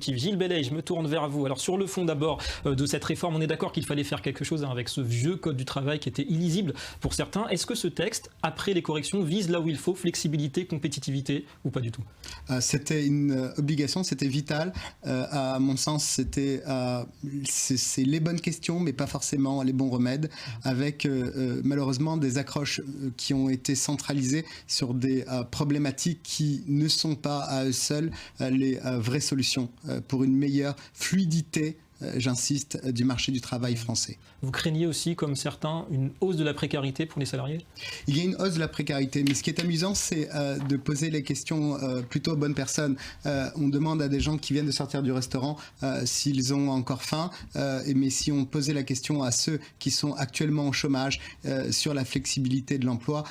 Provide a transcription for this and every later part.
Gilles Bellay, je me tourne vers vous. Alors sur le fond d'abord de cette réforme, on est d'accord qu'il fallait faire quelque chose avec ce vieux code du travail qui était illisible pour certains. Est-ce que ce texte, après les corrections, vise là où il faut, flexibilité, compétitivité ou pas du tout? C'était une obligation, c'était vital. À mon sens, c'est les bonnes questions, mais pas forcément les bons remèdes, avec malheureusement des accroches qui ont été centralisées sur des problématiques qui ne sont pas à eux seuls les vraies solutions pour une meilleure fluidité, j'insiste, du marché du travail français. Vous craignez aussi, comme certains, une hausse de la précarité pour les salariés? Il y a une hausse de la précarité, mais ce qui est amusant, c'est de poser les questions plutôt aux bonnes personnes. On demande à des gens qui viennent de sortir du restaurant s'ils ont encore faim, mais si on posait la question à ceux qui sont actuellement au chômage sur la flexibilité de l'emploi,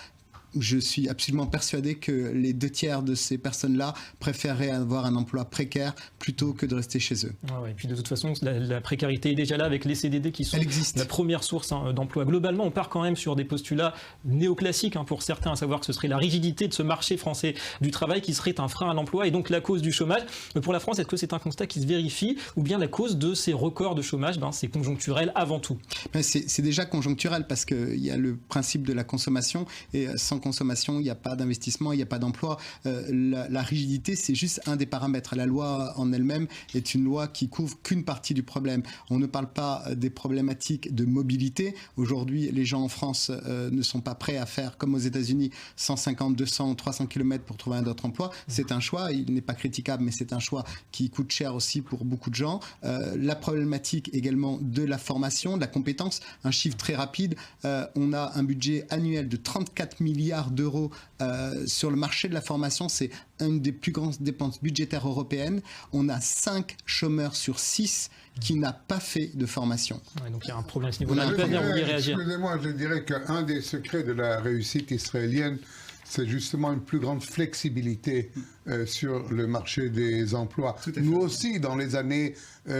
je suis absolument persuadé que les 2/3 de ces personnes-là préféreraient avoir un emploi précaire plutôt que de rester chez eux. Ah ouais, et puis de toute façon, la précarité est déjà là avec les CDD qui sont la première source d'emploi. Globalement, on part quand même sur des postulats néoclassiques pour certains, à savoir que ce serait la rigidité de ce marché français du travail qui serait un frein à l'emploi et donc la cause du chômage. Mais pour la France, est-ce que c'est un constat qui se vérifie ou bien la cause de ces records de chômage, c'est conjoncturel avant tout? C'est déjà conjoncturel parce qu'il y a le principe de la consommation et sans consommation, il n'y a pas d'investissement, il n'y a pas d'emploi. La rigidité, c'est juste un des paramètres. La loi en elle-même est une loi qui couvre qu'une partie du problème. On ne parle pas des problématiques de mobilité. Aujourd'hui, les gens en France ne sont pas prêts à faire, comme aux États-Unis, 150, 200, 300 km pour trouver un autre emploi. C'est un choix, il n'est pas critiquable, mais c'est un choix qui coûte cher aussi pour beaucoup de gens. La problématique également de la formation, de la compétence. Un chiffre très rapide, on a un budget annuel de 34 milliards d'euros sur le marché de la formation. C'est une des plus grandes dépenses budgétaires européennes. On a 5 chômeurs sur 6 qui n'a pas fait de formation. Ouais, donc il y a un problème à ce niveau-là. Vous vouliez réagir? Excusez-moi, je dirais qu'un des secrets de la réussite israélienne, c'est justement une plus grande flexibilité sur le marché des emplois. Nous aussi, dans les années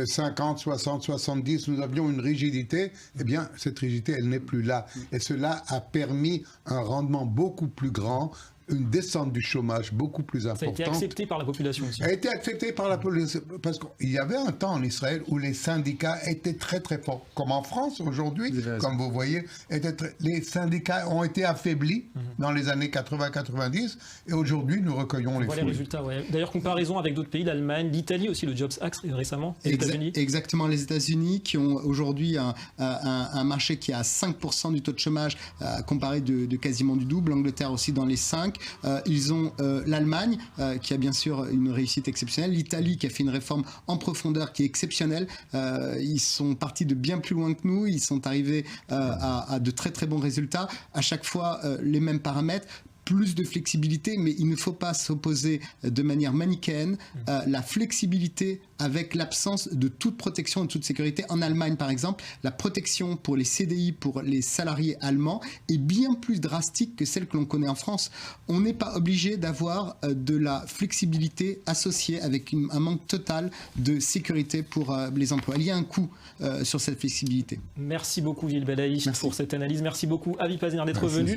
50, 60, 70, nous avions une rigidité. Eh bien, cette rigidité, elle n'est plus là. Et cela a permis un rendement beaucoup plus grand, une descente du chômage beaucoup plus importante. Ça a été accepté par la population aussi. Ça a été accepté par la population parce qu'il y avait un temps en Israël où les syndicats étaient très très forts. Comme en France aujourd'hui, comme vous voyez, les syndicats ont été affaiblis dans les années 80-90 et aujourd'hui nous recueillons les fruits. Les résultats, ouais. D'ailleurs, comparaison avec d'autres pays, l'Allemagne, l'Italie aussi, le Jobs Act récemment, les États-Unis. Exactement, les États-Unis qui ont aujourd'hui un marché qui a 5% du taux de chômage comparé de quasiment du double, l'Angleterre aussi dans les 5. Ils ont l'Allemagne qui a bien sûr une réussite exceptionnelle, l'Italie qui a fait une réforme en profondeur qui est exceptionnelle. Ils sont partis de bien plus loin que nous, ils sont arrivés à de très très bons résultats. À chaque fois les mêmes paramètres. Plus de flexibilité, mais il ne faut pas s'opposer de manière manichéenne la flexibilité avec l'absence de toute protection et de toute sécurité. En Allemagne, par exemple, la protection pour les CDI, pour les salariés allemands, est bien plus drastique que celle que l'on connaît en France. On n'est pas obligé d'avoir de la flexibilité associée avec un manque total de sécurité pour les emplois. Il y a un coût sur cette flexibilité. Merci beaucoup Gilles Bellay pour cette analyse. Merci beaucoup Avi Pazner d'être venu.